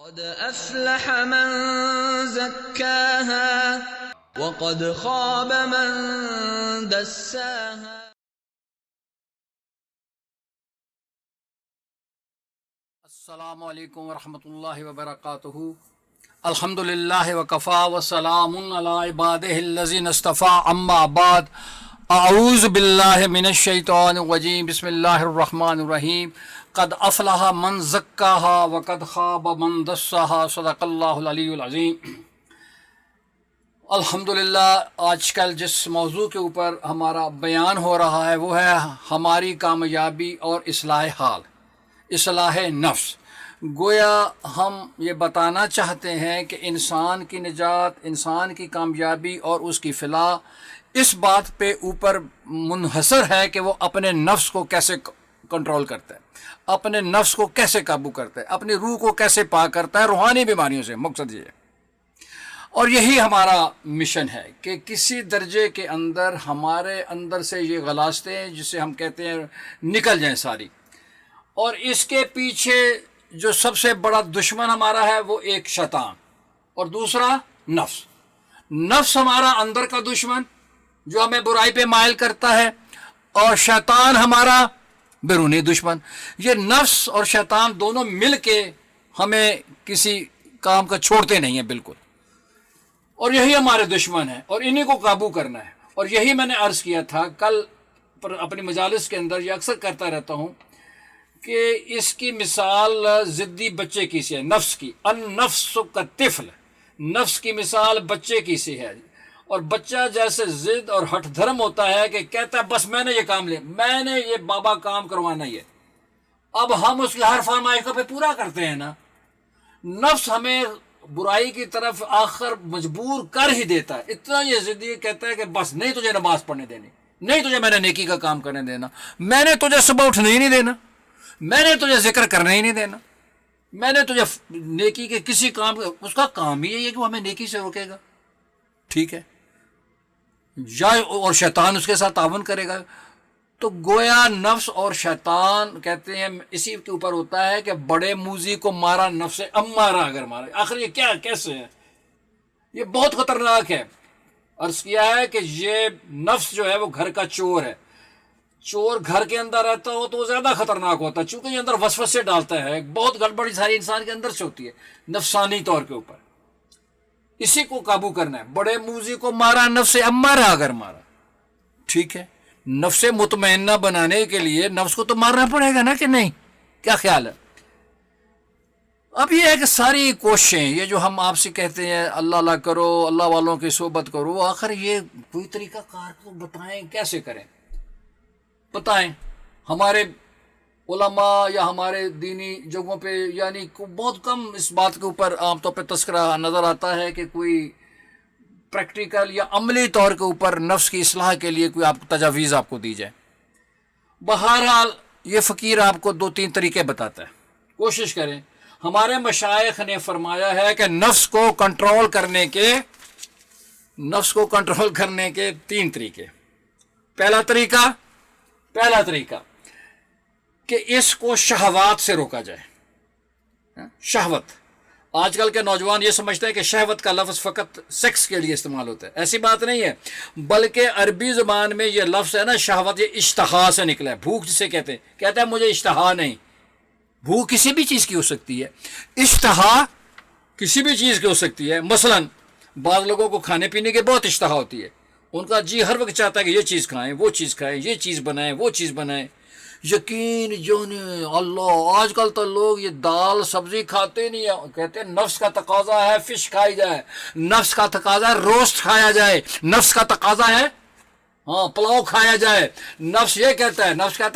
قد افلح من زكاها وقد خاب من دساها. السلام علیکم ورحمۃ اللہ وبرکاتہ. الحمد للہ وکفا وسلام علی عبادہ الذین اصطفیٰ اما بعد. اعوذ باللہ من الشیطان الرجیم. بسم اللہ الرحمن الرحیم. قد افلح من زکاہا وقد خاب من دساہا. صدق اللہ العلی العظیم. الحمدللہ آج کل جس موضوع کے اوپر ہمارا بیان ہو رہا ہے وہ ہے ہماری کامیابی اور اصلاح حال، اصلاح نفس. گویا ہم یہ بتانا چاہتے ہیں کہ انسان کی نجات، انسان کی کامیابی اور اس کی فلاح اس بات پہ اوپر منحصر ہے کہ وہ اپنے نفس کو کیسے کنٹرول کرتا ہے، اپنے نفس کو کیسے قابو کرتا ہے، اپنی روح کو کیسے پاک کرتا ہے روحانی بیماریوں سے. مقصد یہ ہے اور یہی ہمارا مشن ہے کہ کسی درجے کے اندر ہمارے اندر سے یہ غلاظتیں جسے ہم کہتے ہیں نکل جائیں ساری. اور اس کے پیچھے جو سب سے بڑا دشمن ہمارا ہے وہ ایک شیطان اور دوسرا نفس. نفس ہمارا اندر کا دشمن جو ہمیں برائی پہ مائل کرتا ہے، اور شیطان ہمارا بیرونی دشمن. یہ نفس اور شیطان دونوں مل کے ہمیں کسی کام کا چھوڑتے نہیں ہیں بالکل، اور یہی ہمارے دشمن ہیں اور انہی کو قابو کرنا ہے. اور یہی میں نے عرض کیا تھا کل پر اپنی مجالس کے اندر، یہ اکثر کرتا رہتا ہوں کہ اس کی مثال ضدی بچے کی سی ہے، نفس کی. النفس کالطفل، نفس کی مثال بچے کی سی ہے. اور بچہ جیسے ضد اور ہٹ دھرم ہوتا ہے کہ کہتا ہے بس میں نے یہ کام لیا، میں نے یہ بابا کام کروانا ہی ہے. اب ہم اس کی ہر فرمائش کو پہ پورا کرتے ہیں نا. نفس ہمیں برائی کی طرف آخر مجبور کر ہی دیتا ہے. اتنا یہ ضدی کہتا ہے کہ بس نہیں تجھے نماز پڑھنے دینی، نہیں تجھے میں نے نیکی کا کام کرنے دینا، میں نے تجھے صبح اٹھنے ہی نہیں دینا، میں نے تجھے ذکر کرنے ہی نہیں دینا، میں نے تجھے نیکی کے کسی کام، اس کا کام ہی ہے کہ وہ ہمیں نیکی سے روکے گا. ٹھیک ہے، یا اور شیطان اس کے ساتھ تعاون کرے گا. تو گویا نفس اور شیطان کہتے ہیں اسی کے اوپر ہوتا ہے کہ بڑے موذی کو مارا نفس امارہ اگر مارا. آخر یہ کیا کیسے ہے؟ یہ بہت خطرناک ہے. عرض کیا ہے کہ یہ نفس جو ہے وہ گھر کا چور ہے. چور گھر کے اندر رہتا ہو تو وہ زیادہ خطرناک ہوتا ہے، چونکہ یہ اندر وسوسے ڈالتا ہے. بہت گڑبڑی ساری انسان کے اندر سے ہوتی ہے نفسانی طور کے اوپر. اسی کو قابو کرنا ہے. بڑے موذی کو مارا نفس امارہ اگر مارا. ٹھیک ہے، نفس مطمئنہ بنانے کے لیے نفس کو تو مارنا پڑے گا نا کہ نہیں؟ کیا خیال ہے؟ اب یہ ہے کہ ساری کوششیں یہ جو ہم آپ سے کہتے ہیں اللہ اللہ کرو، اللہ والوں کی صحبت کرو، آخر یہ کوئی طریقہ کار کو بتائیں کیسے کریں، بتائیں. ہمارے علماء یا ہمارے دینی جگہوں پہ یعنی بہت کم اس بات کے اوپر عام طور پہ تذکرہ نظر آتا ہے کہ کوئی پریکٹیکل یا عملی طور کے اوپر نفس کی اصلاح کے لیے کوئی آپ تجاویز آپ کو دی جائے. بہرحال یہ فقیر آپ کو 2-3 طریقے بتاتا ہے، کوشش کریں. ہمارے مشائخ نے فرمایا ہے کہ نفس کو کنٹرول کرنے کے 3 طریقے. پہلا طریقہ کہ اس کو شہوات سے روکا جائے. شہوت، آج کل کے نوجوان یہ سمجھتے ہیں کہ شہوت کا لفظ فقط سیکس کے لیے استعمال ہوتا ہے. ایسی بات نہیں ہے، بلکہ عربی زبان میں یہ لفظ ہے نا شہوت، یہ اشتہا سے نکلا ہے. بھوک جسے کہتے ہیں مجھے اشتہا نہیں. بھوک کسی بھی چیز کی ہو سکتی ہے، اشتہا کسی بھی چیز کی ہو سکتی ہے. مثلا بعض لوگوں کو کھانے پینے کی بہت اشتہا ہوتی ہے، ان کا جی ہر وقت چاہتا ہے کہ یہ چیز کھائیں، وہ چیز کھائیں، یہ چیز بنائیں، وہ چیز بنائیں. یقین جانے اللہ، آج کل تو لوگ یہ دال سبزی کھاتے نہیں ہیں. کہتے ہیں نفس کا تقاضا ہے فش کھائی جائے، نفس کا تقاضا ہے روسٹ کھایا جائے، نفس کا تقاضا ہے پلاؤ کھایا جائے. نفس یہ کہتا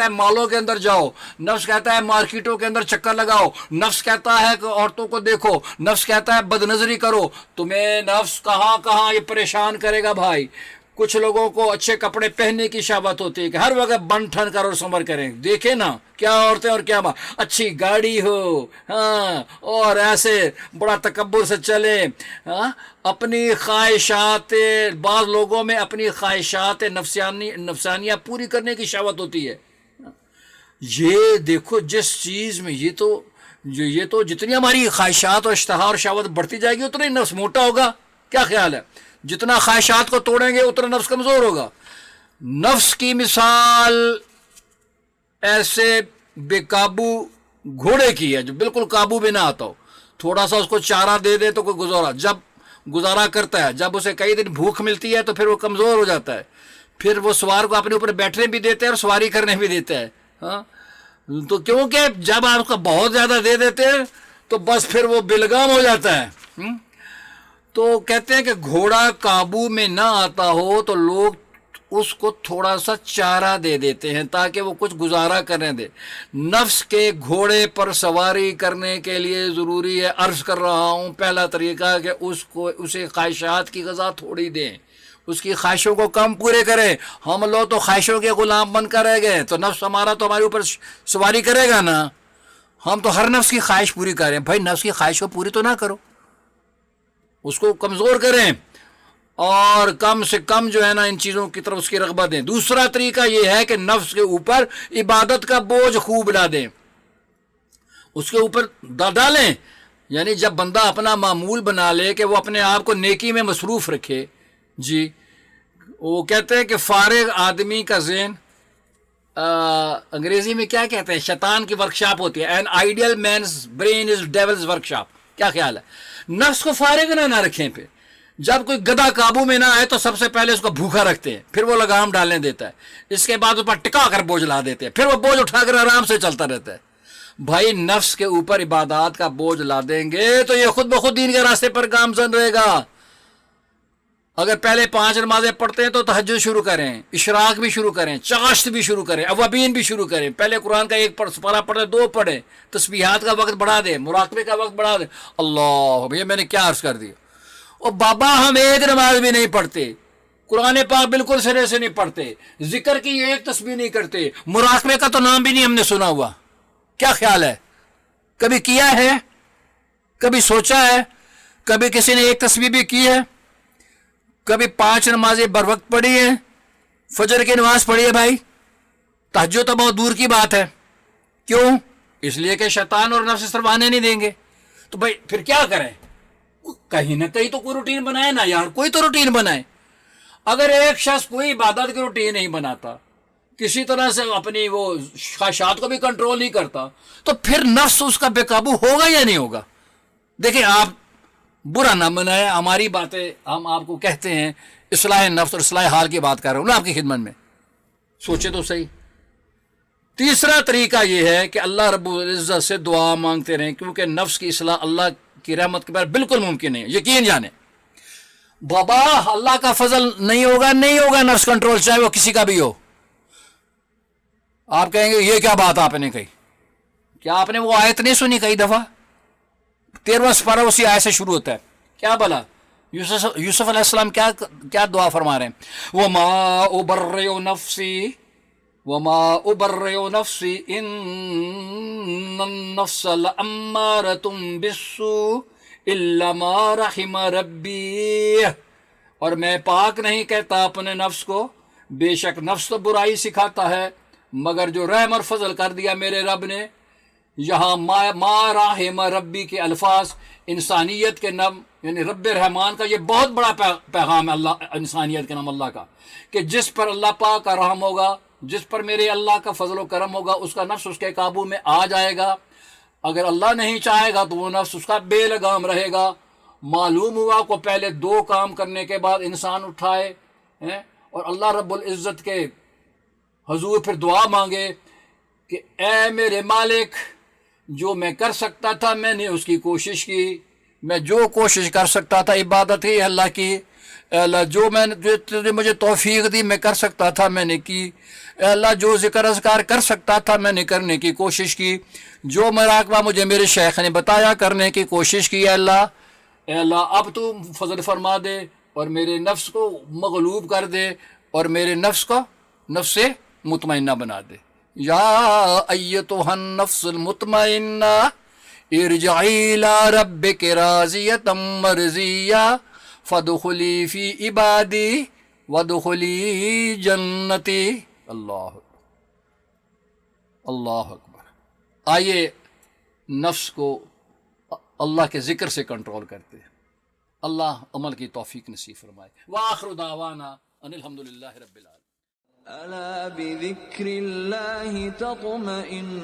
ہے مالوں کے اندر جاؤ، نفس کہتا ہے مارکیٹوں کے اندر چکر لگاؤ، نفس کہتا ہے کہ عورتوں کو دیکھو، نفس کہتا ہے بد نظری کرو. تمہیں نفس کہاں یہ پریشان کرے گا بھائی. کچھ لوگوں کو اچھے کپڑے پہننے کی شہوت ہوتی ہے کہ ہر وقت بن ٹھن کر اور سمر کریں. دیکھیں نا کیا عورتیں اور کیا اچھی گاڑی ہو، اور ایسے بڑا تکبر سے چلیں. اپنی خواہشات، بعض لوگوں میں اپنی خواہشات نفسانیہ پوری کرنے کی شہوت ہوتی ہے. یہ دیکھو جس چیز میں یہ تو جو یہ تو جتنی ہماری خواہشات اور اشتہا اور شہوت بڑھتی جائے گی اتنا ہی نفس موٹا ہوگا. کیا خیال ہے؟ جتنا خواہشات کو توڑیں گے اتنا نفس کمزور ہوگا. نفس کی مثال ایسے بے قابو گھوڑے کی ہے جو بالکل قابو میں نہ آتا ہو. تھوڑا سا اس کو چارہ دے دے تو کوئی گزارا کرتا ہے. جب اسے کئی دن بھوک ملتی ہے تو پھر وہ کمزور ہو جاتا ہے. پھر وہ سوار کو اپنے اوپر بیٹھنے بھی دیتے ہیں اور سواری کرنے بھی دیتا ہے. ہاں تو کیونکہ جب آپ کو بہت زیادہ دے دیتے ہیں تو بس پھر وہ بلگام ہو جاتا ہے. تو کہتے ہیں کہ گھوڑا قابو میں نہ آتا ہو تو لوگ اس کو تھوڑا سا چارہ دے دیتے ہیں تاکہ وہ کچھ گزارا کرنے دے. نفس کے گھوڑے پر سواری کرنے کے لیے ضروری ہے، عرض کر رہا ہوں، پہلا طریقہ کہ اسے خواہشات کی غذا تھوڑی دیں، اس کی خواہشوں کو کم پورے کریں. ہم لوگ تو خواہشوں کے غلام بن کر رہ گئے تو نفس ہمارا تو ہمارے اوپر سواری کرے گا نا. ہم تو ہر نفس کی خواہش پوری کریں. بھائی نفس کی خواہش کو پوری تو نہ کرو، اس کو کمزور کریں اور کم سے کم جو ہے نا ان چیزوں کی طرف اس کی رغبت دیں. دوسرا طریقہ یہ ہے کہ نفس کے اوپر عبادت کا بوجھ خوب لا دیں، اس کے اوپر ڈالیں. یعنی جب بندہ اپنا معمول بنا لے کہ وہ اپنے آپ کو نیکی میں مصروف رکھے، جی وہ کہتے ہیں کہ فارغ آدمی کا ذہن، انگریزی میں کیا کہتے ہیں، شیطان کی ورکشاپ ہوتی ہے. An idle mind's brain is devil's workshop. کیا خیال ہے؟ نفس کو فارغ نہ رکھیں. پھر جب کوئی گدھا قابو میں نہ آئے تو سب سے پہلے اس کو بھوکا رکھتے ہیں، پھر وہ لگام ڈالنے دیتا ہے، اس کے بعد اس پر ٹکا کر بوجھ لا دیتے ہیں، پھر وہ بوجھ اٹھا کر آرام سے چلتا رہتا ہے. بھائی نفس کے اوپر عبادات کا بوجھ لا دیں گے تو یہ خود بخود دین کے راستے پر گامزن رہے گا. اگر پہلے 5 نمازیں پڑھتے ہیں تو تہجد شروع کریں، اشراق بھی شروع کریں، چاشت بھی شروع کریں، اوابین بھی شروع کریں. پہلے قرآن کا 1 سپارہ پڑھیں، 2 پڑھیں، تسبیحات کا وقت بڑھا دیں، مراقبے کا وقت بڑھا دیں. اللہ بھیا میں نے کیا عرض کر دیا. اور بابا ہم 1 نماز بھی نہیں پڑھتے، قرآن پاک بالکل سرے سے نہیں پڑھتے، ذکر کی 1 تسبیح نہیں کرتے، مراقبے کا تو نام بھی نہیں ہم نے سنا ہوا. کیا خیال ہے؟ کبھی کیا ہے؟ کبھی سوچا ہے؟ کبھی کسی نے 1 تسبیح بھی کی ہے؟ کبھی 5 نمازیں بر وقت پڑھی ہیں؟ فجر کی نماز پڑھی ہے بھائی؟ تہجد تو بہت دور کی بات ہے. کیوں؟ اس لیے کہ شیطان اور نفس سروانے نہیں دیں گے. تو بھائی پھر کیا کریں؟ کہیں نہ کہیں تو کوئی روٹین بنائے نا یار، کوئی تو روٹین بنائے. اگر ایک شخص کوئی عبادت کی روٹین نہیں بناتا، کسی طرح سے اپنی وہ خواہشات کو بھی کنٹرول نہیں کرتا، تو پھر نفس اس کا بے قابو ہوگا یا نہیں ہوگا؟ دیکھیں آپ برا نہ منائیں، ہماری باتیں ہم آپ کو کہتے ہیں، اصلاح نفس اور اصلاح حال کی بات کر رہا ہوں نا آپ کی خدمت میں. سوچے تو صحیح. تیسرا طریقہ یہ ہے کہ اللہ رب العزت سے دعا مانگتے رہیں، کیونکہ نفس کی اصلاح اللہ کی رحمت کے بعد بالکل ممکن نہیں ہے. یقین جانیں بابا اللہ کا فضل نہیں ہوگا نفس کنٹرول، چاہے وہ کسی کا بھی ہو. آپ کہیں گے یہ کیا بات آپ نے کہی؟ کیا آپ نے وہ آیت نہیں سنی کئی دفعہ؟ 13واں سپارہ اسی آیت سے شروع ہوتا ہے. کیا بلا یوسف علیہ السلام کیا دعا فرما رہے ہیں؟ وَمَا أُبَرِّئُ نَفْسِي إِنَّ النَّفْسَ لَأَمَّارَةٌ بِالسُّوءِ إِلَّا مَا رَحِمَ رَبِّي. اور میں پاک نہیں کہتا اپنے نفس کو، بے شک نفس تو برائی سکھاتا ہے مگر جو رحم اور فضل کر دیا میرے رب نے. یہاں ما رحم ربی کے الفاظ انسانیت کے نام، یعنی رب رحمان کا یہ بہت بڑا پیغام ہے اللہ، انسانیت کے نام اللہ کا، کہ جس پر اللہ پاک کا رحم ہوگا، جس پر میرے اللہ کا فضل و کرم ہوگا، اس کا نفس اس کے قابو میں آ جائے گا. اگر اللہ نہیں چاہے گا تو وہ نفس اس کا بے لگام رہے گا. معلوم ہوا کو پہلے 2 کام کرنے کے بعد انسان اٹھائے اور اللہ رب العزت کے حضور پھر دعا مانگے کہ اے میرے مالک، جو میں کر سکتا تھا میں نے اس کی کوشش کی، میں جو کوشش کر سکتا تھا عبادت ہی اللہ کی. اے اللہ جو مجھے توفیق دی میں کر سکتا تھا میں نے کی. اے اللہ جو ذکر اذکار کر سکتا تھا میں نے کرنے کی کوشش کی، جو مراقبہ مجھے میرے شیخ نے بتایا کرنے کی کوشش کی. اے اللہ اب تو فضل فرما دے اور میرے نفس کو مغلوب کر دے اور میرے نفس کو نفس مطمئنہ بنا دے. یا ایتھا النفس المطمئنہ ارجعی الی ربک راضیۃ مرضیہ فادخلی فی عبادی وادخلی جنتی. اللہ اکبر. آئیے نفس کو اللہ کے ذکر سے کنٹرول کرتے ہیں. اللہ عمل کی توفیق نصیب فرمائے. وآخر دعوانا ان الحمدللہ رب العالمین. ألا بذكر الله تطمئن